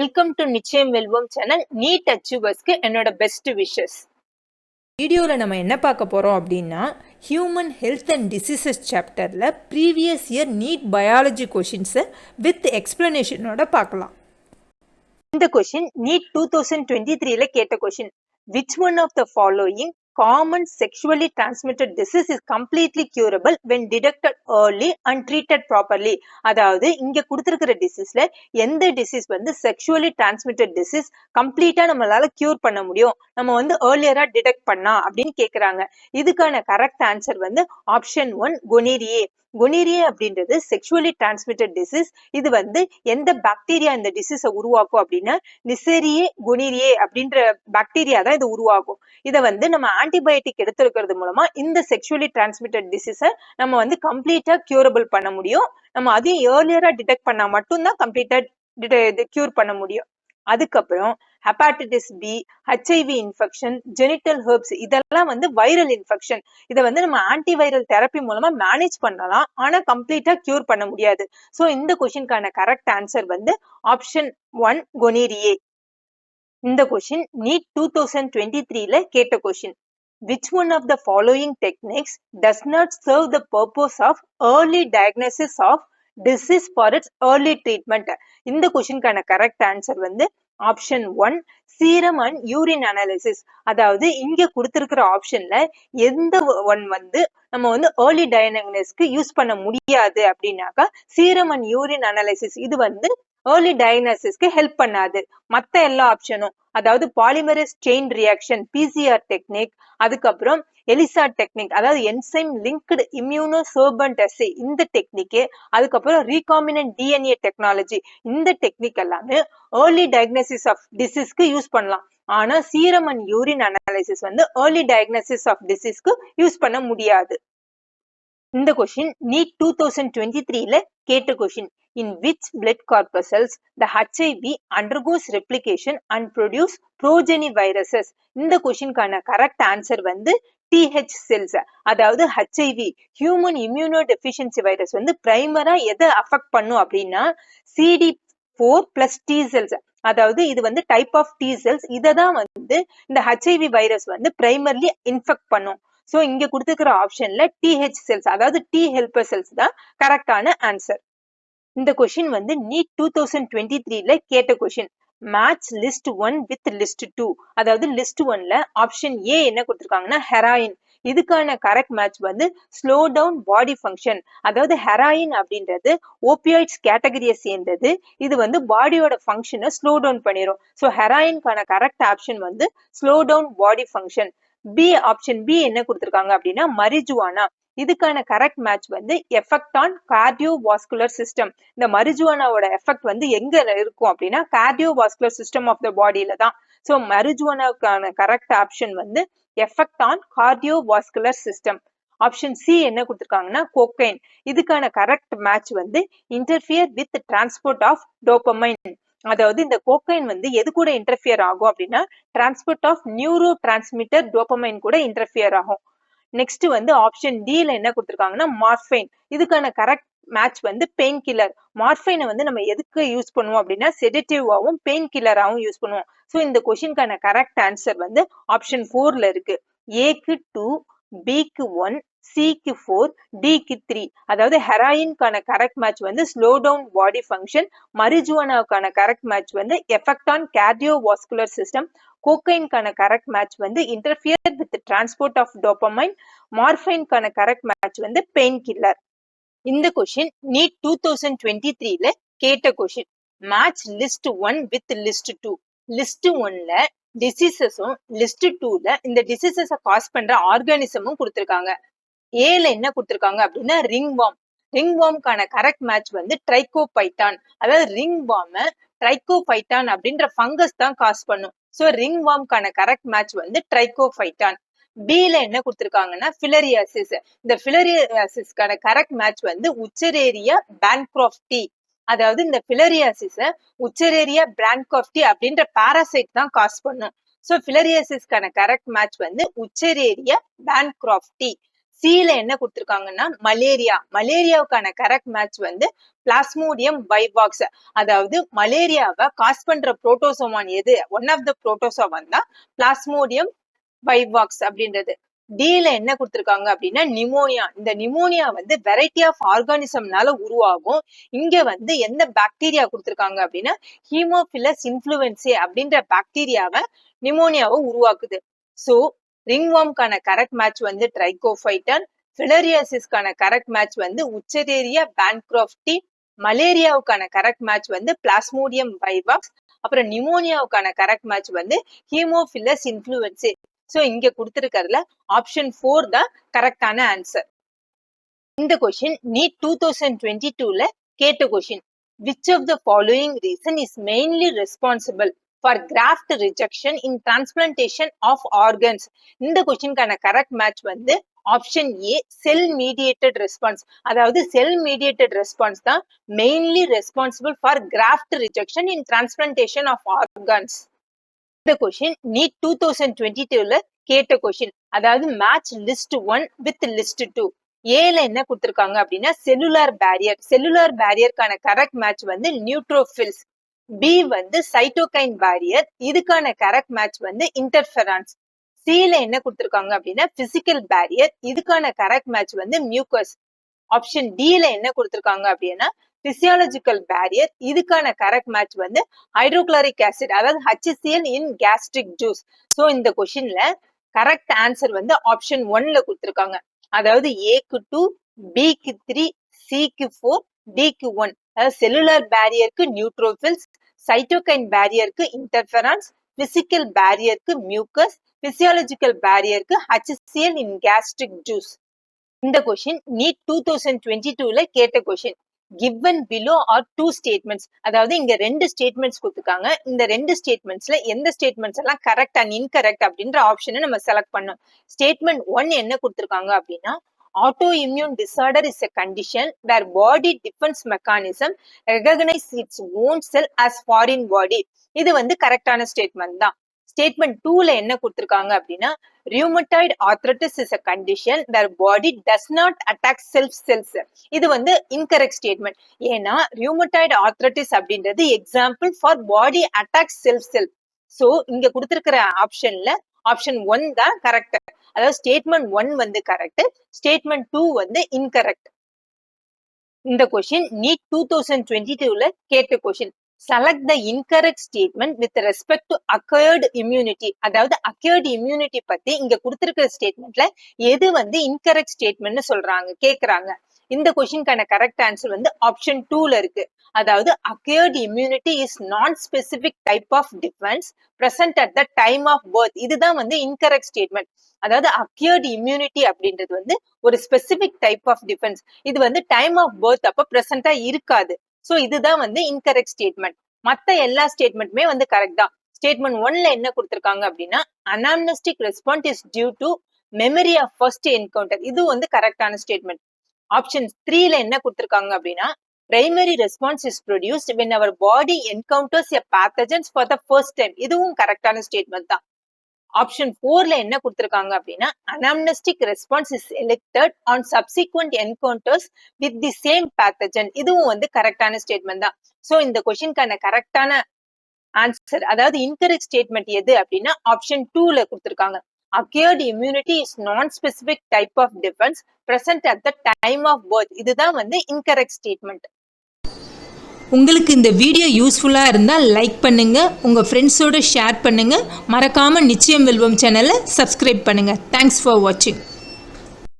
Welcome to நிச்சயம் வெல்வம் channel. NEET அச்சீவர்ஸ்க்கு என்னோட best wishes. வீடியோவில் நம்ம என்ன பார்க்க போகிறோம் அப்படின்னா, ஹியூமன் ஹெல்த் அண்ட் டிசீசஸ் சாப்டரில் ப்ரீவியஸ் இயர் நீட் பயாலஜி கொஷின்ஸை வித் எக்ஸ்பிளனேஷனோட பார்க்கலாம். இந்த கொஷின் நீட் 2023ல கேட்ட question. Which one of the following common sexually transmitted disease is completely curable when detected early and treated properly. அதாவது இங்க கொடுத்திருக்கிற டிசீஸ்ல எந்த டிசீஸ் வந்து செக்ஷுவலி டிரான்ஸ்மிட்டட் டிசீஸ் கம்ப்ளீட்டா நம்மளால கியூர் பண்ண முடியும், நம்ம வந்து ஏர்லியரா டிடெக்ட் பண்ணா அப்படின்னு கேக்குறாங்க. இதுக்கான கரெக்ட் ஆன்சர் வந்து ஆப்ஷன் 1 கொனீரியே. கொனீரியே அப்படின்றது செக்ஷுவலி டிரான்ஸ்மிட்டட் டிசீஸ். இது வந்து எந்த பாக்டீரியா இந்த டிசீஸை உருவாக்கும் அப்படின்னா நிசேரியே கொனீரியே அப்படின்ற பாக்டீரியா தான் இது உருவாகும். இதை வந்து நம்ம ஆன்டிபயோட்டிக் எடுத்துக்கிறது மூலமா இந்த செக்ஷுவலி டிரான்ஸ்மிட்டட் டிசீஸை நம்ம வந்து கம்ப்ளீட்டா கியூரபிள் பண்ண முடியும். நம்ம அதையும் ஏர்லியரா டிடெக்ட் பண்ணா மட்டும்தான் கம்ப்ளீட்டா கியூர் பண்ண முடியும். அதுக்கப்புறம் hepatitis B, HIV infection, genital herpes இதெல்லாம் வந்து வைரல் இன்ஃபெக்ஷன். இதை வந்து நம்ம ஆன்டிவைரல் தெரப்பி மூலமா மேனேஜ் பண்ணலாம், ஆனா கம்ப்ளீட்டா கியூர் பண்ண முடியாது. சோ இந்த கொஸ்டினுக்கான கரெக்ட் ஆன்சர் வந்து ஆப்ஷன் 1 கொனீரியே. இந்த கொஸ்டின் நீட் 2023ல கேட்ட question. Which one of the following techniques does not serve the purpose of early diagnosis of disease for its early treatment? இந்த கொஸ்டினுக்கான கரெக்ட் ஆன்சர் வந்து option 1 serum and urine analysis. அதாவது இங்க கொடுத்திருக்கிற ஆப்ஷன்ல எந்த ஒன் வந்து நம்ம வந்து ஏர்லி டயக்னோசிஸ்க்கு யூஸ் பண்ண முடியாது அப்படின்னாக்கா சீரம் அண்ட் யூரின் அனாலிசிஸ் இது வந்து ஏர்லி டயக்னோசிஸ்க்கு ஹெல்ப் பண்ணாது. மத்த எல்லா ஆப்ஷனும், அதாவது polymerase chain reaction PCR technique, அதுக்கப்புறம் எலிசா டெக்னிக் அதாவது என்சைம் லிங்க்டு இம்யூனோ சர்பன்ட் அசே இந்த டெக்னிக், அதுக்கப்புறம் ரீகாம்பினன்ட் டிஎன்ஏ டெக்னாலஜி இந்த டெக்னிக் எல்லாமே ஏர்லி டயக்னோசிஸ் ஆஃப் டிசீஸ்க்கு யூஸ் பண்ணலாம். ஆனா சீரம் அண்ட் யூரின் அனாலிசிஸ் வந்து ஏர்லி டயக்னோசிஸ் ஆஃப் டிசீஸ்க்கு யூஸ் பண்ண முடியாது. இந்த கொஸ்டின் நீட் 2023ல கேட்ட question. In which blood corpuscles the HIV undergoes replication and produce progeny viruses? இந்த கொஸ்டினுக்கான கரெக்ட் ஆன்சர் வந்து TH cells. அதாவது HIV human immuno deficiency virus வந்து பிரைமரா எதை அஃபெக்ட் பண்ணும் அப்படின்னா CD4 plus T cells. அதாவது இது வந்து டைப் ஆஃப் T cells. இதை தான் வந்து இந்த HIV வைரஸ் வந்து பிரைமர்லி இன்ஃபெக்ட் பண்ணும். சோ இங்க கொடுத்துக்கிற ஆப்ஷன்ல TH cells அதாவது T helper cells தான் கரெக்டான ஆன்சர். இந்த கொஸ்டின் வந்து நீட் 2023ல கேட்ட question. Match list 1 with list 2. அதாவது லிஸ்ட் 1ல ஆப்ஷன் ஏ என்ன கொடுத்திருக்காங்கன்னா ஹெராயின். இதுக்கான கரெக்ட் மேட்ச் வந்து ஸ்லோ டவுன் பாடி ஃபங்க்ஷன். அதாவது ஹெராயின் அப்படின்றது ஓபியாய்ட்ஸ் கேட்டகரியை சேர்ந்தது. இது வந்து பாடியோட ஃபங்க்ஷனை ஸ்லோ டவுன் பண்ணிரும். சோ ஹெராயின்கான கரெக்ட் ஆப்ஷன் வந்து slow down body function. B option B என்ன கொடுத்திருக்காங்க அப்படின்னா மரிஜுவானா. இதுக்கான கரெக்ட் மேட்ச் வந்து எஃபெக்ட் ஆன் கார்டியோவாஸ்குலர் சிஸ்டம். இந்த மரிஜுவானாவோட எஃபெக்ட் வந்து எங்க இருக்கும் அப்படின்னா கார்டியோவாஸ்குலர் சிஸ்டம் ஆஃப் த பாடியில தான். சோ மரிஜுவானாவுக்கான கரெக்ட் ஆப்ஷன் வந்து effect on cardiovascular system. Option C என்ன கொடுத்திருக்காங்கன்னா கோக்கைன். இதுக்கான கரெக்ட் மேட்ச் வந்து interfere with transport of dopamine. அதாவது இந்த கோக்கைன் வந்து எது கூட இன்டர்ஃபியர் ஆகும் அப்படின்னா transport of neurotransmitter dopamine கூட இன்டர்ஃபியர் ஆகும். நெக்ஸ்ட் வந்து ஆப்ஷன் டில என்ன கொடுத்திருக்காங்கன்னா மார்ஃபைன். இதுக்கான கரெக்ட் மேட்ச் வந்து பெயின் கில்லர். மார்ஃபைனை வந்து நம்ம எதுக்கு யூஸ் பண்ணுவோம் அப்படின்னா செடேட்டிவாவும் பெயின் கில்லராவும் யூஸ் பண்ணுவோம். சோ இந்த கொஸ்டினுக்கான கரெக்ட் ஆன்சர் வந்து ஆப்ஷன் 4ல இருக்கு. ஏக்கு 2, பிக்கு 1, சிக்கு 4, டிக்கு 3. அதாவது ஹெராயின்கான கரெக்ட் மேட்ச் வந்து ஸ்லோ டவுன் பாடி ஃபங்க்ஷன். மரிஜுவானாவுக்கான கரெக்ட் மேட்ச் வந்து எஃபெக்ட் ஆன் கார்டியோவாஸ்குலர் சிஸ்டம். கோக்கைன்கான கரெக்ட் மேட்ச் வந்து interfere with transport of dopamine. மார்ஃபைன்கான கரெக்ட் மேட்ச் வந்து பெயின் கில்லர். இந்த கொஸ்டின் நீட் 2023ல கேட்ட question. Match list 1 with list 2. List 1ல டிசீசஸும் லிஸ்ட் 2ல இந்த டிசீசஸ காஸ் பண்ற ஆர்கானிசமும் கொடுத்திருக்காங்க. ஏல என்ன கொடுத்திருக்காங்க அப்படின்னா ரிங்வார்ம். ரிங்வார்ம்கான கரெக்ட் மேட்ச் வந்து ட்ரைகோபைட்டான். அதாவது ரிங்வார்ம ட்ரைகோபைட்டான் அப்படின்ற ஃபங்கஸ் தான் காஸ் பண்ணும். சோ ரிங்வார்ம்கான கரெக்ட் மேட்ச் வந்து ட்ரைகோபைட்டான். பில என்ன கொடுத்திருக்காங்கன்னா ஃபிலரியாசிஸ். இந்த ஃபிலரியாசிஸ்க்கான கரெக்ட் மேட்ச் வந்து உச்சரேரியா பான்க்ராஃப்டி. அதாவது இந்த ஃபிலரியாசிஸ உச்சரேரியா பிரான்காஃப்டி அப்படின்ற பாராசைட் தான் காஸ் பண்ணும். சோ ஃபிலரியாசிஸ்க்கான கரெக்ட் மேட்ச் வந்து உச்சரேரியா பான்க்ராஃப்டி. சில என்ன கொடுத்திருக்காங்கன்னா மலேரியாவுக்கான கரெக்ட் மேட்ச் வந்து பிளாஸ்மோடியம் வைவாக்ஸ். அதாவது மலேரியாவை காஸ் பண்ற புரோட்டோசோமான் எது, ஒன் ஆஃப் த புரோட்டோசோமான் தான் பிளாஸ்மோடியம் வைவாக்ஸ் அப்படின்றது. டில என்ன கொடுத்திருக்காங்க அப்படின்னா நிமோனியா. இந்த நிமோனியா வந்து வெரைட்டி ஆஃப் ஆர்கானிசம்னால உருவாகும். இங்க வந்து எந்த பாக்டீரியா கொடுத்திருக்காங்க அப்படின்னா ஹீமோபிலஸ் இன்ஃப்ளூயன்சே அப்படின்ற பாக்டீரியாவை நிமோனியாவை உருவாக்குது. சோ ரிங்வார்ம்கான கரெக்ட் மேட்ச் வந்து ட்ரைகோஃபைட்டன், ஃபிலரியாசிஸ்கான கரெக்ட் மேட்ச் வந்து உச்சரேரியா பேன்க்ராஃப்டி, மலேரியாவுக்கான கரெக்ட் மேட்ச் வந்து பிளாஸ்மோடியம் வைவாக்ஸ், அப்புறம் நிமோனியாவுக்கான கரெக்ட் மேட்ச் வந்து ஹீமோபிலஸ் இன்ஃப்ளூயன்சே. சோ இங்க கொடுத்திருக்கிறதுல ஆப்ஷன் 4 தான் கரெக்டான ஆன்சர். இந்த கொஸ்டின் நீட் 2022ல கேட்ட question. Which of the following reason is mainly responsible for graft rejection in transplantation of organs? இந்த கொஸ்டின்கான கரெக்ட் மேட்ச் வந்து option A cell mediated response. அதாவது செல் மீடியேட்டட் ரெஸ்பான்ஸ் தான் mainly responsible for graft rejection in transplantation of organs. இந்த question NEET 2022ல கேட்ட question. அதாவது match list 1 with list 2. ஏல என்ன கொடுத்திருக்காங்க அப்படின்னா செல்லுலார் பேரியருக்கான கரெக்ட் மேட்ச் வந்து நியூட்ரோபில்ஸ். பி வந்து சைட்டோகைன் பேரியர், இதுக்கான கரெக்ட் மேட்ச் வந்து இன்டர்ஃபெரான்ஸ். சில என்ன கொடுத்திருக்காங்க அப்படின்னா பிசிக்கல் பேரியர், இதுக்கான கரெக்ட் மேட்ச் வந்து மியூக்கஸ். ஆப்ஷன் டில என்ன கொடுத்திருக்காங்க அப்படின்னா பிசியாலஜிக்கல் பேரியர், இதுக்கான கரெக்ட் மேட்ச் வந்து ஹைட்ரோகுளோரிக் ஆசிட், அதாவது HCl in gastric juice. So இந்த கொஸ்டின்ல கரெக்ட் ஆன்சர் வந்து ஆப்ஷன் 1ல கொடுத்திருக்காங்க. அதாவது ஏக்கு 2, பிக்கு 3, சிக்கு 4, டிக்கு 1. அதாவது செல்லுலார் பேரியருக்கு நியூட்ரோபில்ஸ், சைட்டோகைன் பேரியருக்கு இன்டர்ஃபெரான்ஸ், பிசிக்கல் பேரியருக்கு மியூக்கஸ், பிசியாலஜிக்கல் பேரியருக்கு HCl இன் கேஸ்ட்ரிக் ஜூஸ். இந்த கொஸ்டின் நீட் 2022ல கேட்ட question. given below are two statements. அதாவது இங்க ரெண்டு ஸ்டேட்மெண்ட்ஸ் கொடுத்துருக்காங்க. இந்த ரெண்டு ஸ்டேட்மெண்ட்ஸ்ல எந்த ஸ்டேட்மெண்ட்ஸ் எல்லாம் கரெக்ட் அண்ட் இன்கரெக்ட் அப்படின்ற ஆப்ஷனை நம்ம செலக்ட் பண்ணோம். ஸ்டேட்மெண்ட் 1 என்ன கொடுத்துருக்காங்க அப்படின்னா autoimmune disorder is a condition where body defense mechanism recognize its own cell as foreign body. இது வந்து கரெக்டான ஸ்டேட்மெண்ட் தான். ஸ்டேட்மெண்ட் 2ல என்ன கொடுத்திருக்காங்க அப்படின்னா rheumatoid arthritis is a condition where body does not attack self cells. இது வந்து incorrect statement. ஏன்னா rheumatoid arthritis அப்படின்றது example for body attacks self cell. So இங்க கொடுத்திருக்கிற ஆப்ஷன்ல ஆப்ஷன் 1 தான் கரெக்ட். அதாவது ஸ்டேட்மெண்ட் 1 வந்து கரெக்ட், ஸ்டேட்மெண்ட் 2 வந்து இன்கரெக்ட். இந்த கொஸ்டின் நீட் 2022ல கேட்ட question. select the incorrect statement with respect to acquired immunity. அதாவது acquired immunity பத்தி இங்க கொடுத்திருக்கிற ஸ்டேட்மெண்ட்ல எது வந்து incorrect statementனு சொல்றாங்க கேக்குறாங்க. இந்த கொஸ்டின்கான கரெக்ட் ஆன்சர் வந்து ஆப்ஷன் 2ல இருக்கு. அதாவது acquired immunity is non-specific type of defense present at the time of birth. இதுதான் வந்து incorrect statement. அதாவது acquired immunity அப்படின்றது வந்து ஒரு specific type of defense. இது வந்து time of birth அப்ப present-ஆ இருக்காது. சோ இதுதான் வந்து இன்கரெக்ட் ஸ்டேட்மெண்ட். மத்த எல்லா ஸ்டேட்மெண்ட்டுமே வந்து கரெக்ட் தான். ஸ்டேட்மெண்ட் 1ல என்ன கொடுத்திருக்காங்க அப்படின்னா anamnestic response is due to memory of first encounter. இது வந்து கரெக்டான ஸ்டேட்மெண்ட். ஆப்ஷன் 3ல என்ன கொடுத்திருக்காங்க அப்படின்னா primary response is produced when our body encounters a pathogens for the first time. இதுவும் கரெக்டான ஸ்டேட்மெண்ட் தான். ஆப்ஷன் 4ல என்ன கொடுத்திருக்காங்க அப்படின்னா anamnestic response is elicited on subsequent encounters with the same pathogen. இதுவும் வந்து கரெக்டான ஸ்டேட்மெண்ட் தான். சோ இந்த கொஸ்டின்கான கரெக்டான ஆன்சர் அதாவது இன்கரெக்ட் ஸ்டேட்மெண்ட் எது அப்படின்னா ஆப்ஷன் 2ல கொடுத்திருக்காங்க. acquired immunity is non-specific type of defense present at the time of birth. இதுதான் வந்து இன்கரெக்ட் ஸ்டேட்மெண்ட். உங்களுக்கு இந்த வீடியோ யூஸ்ஃபுல்லாக இருந்தால் லைக் பண்ணுங்கள், உங்கள் ஃப்ரெண்ட்ஸோடு ஷேர் பண்ணுங்கள், மறக்காமல் நிச்சயம் வெல்வோம் சேனலை சப்ஸ்கிரைப் பண்ணுங்கள். தேங்க்ஸ் ஃபார் வாட்சிங்.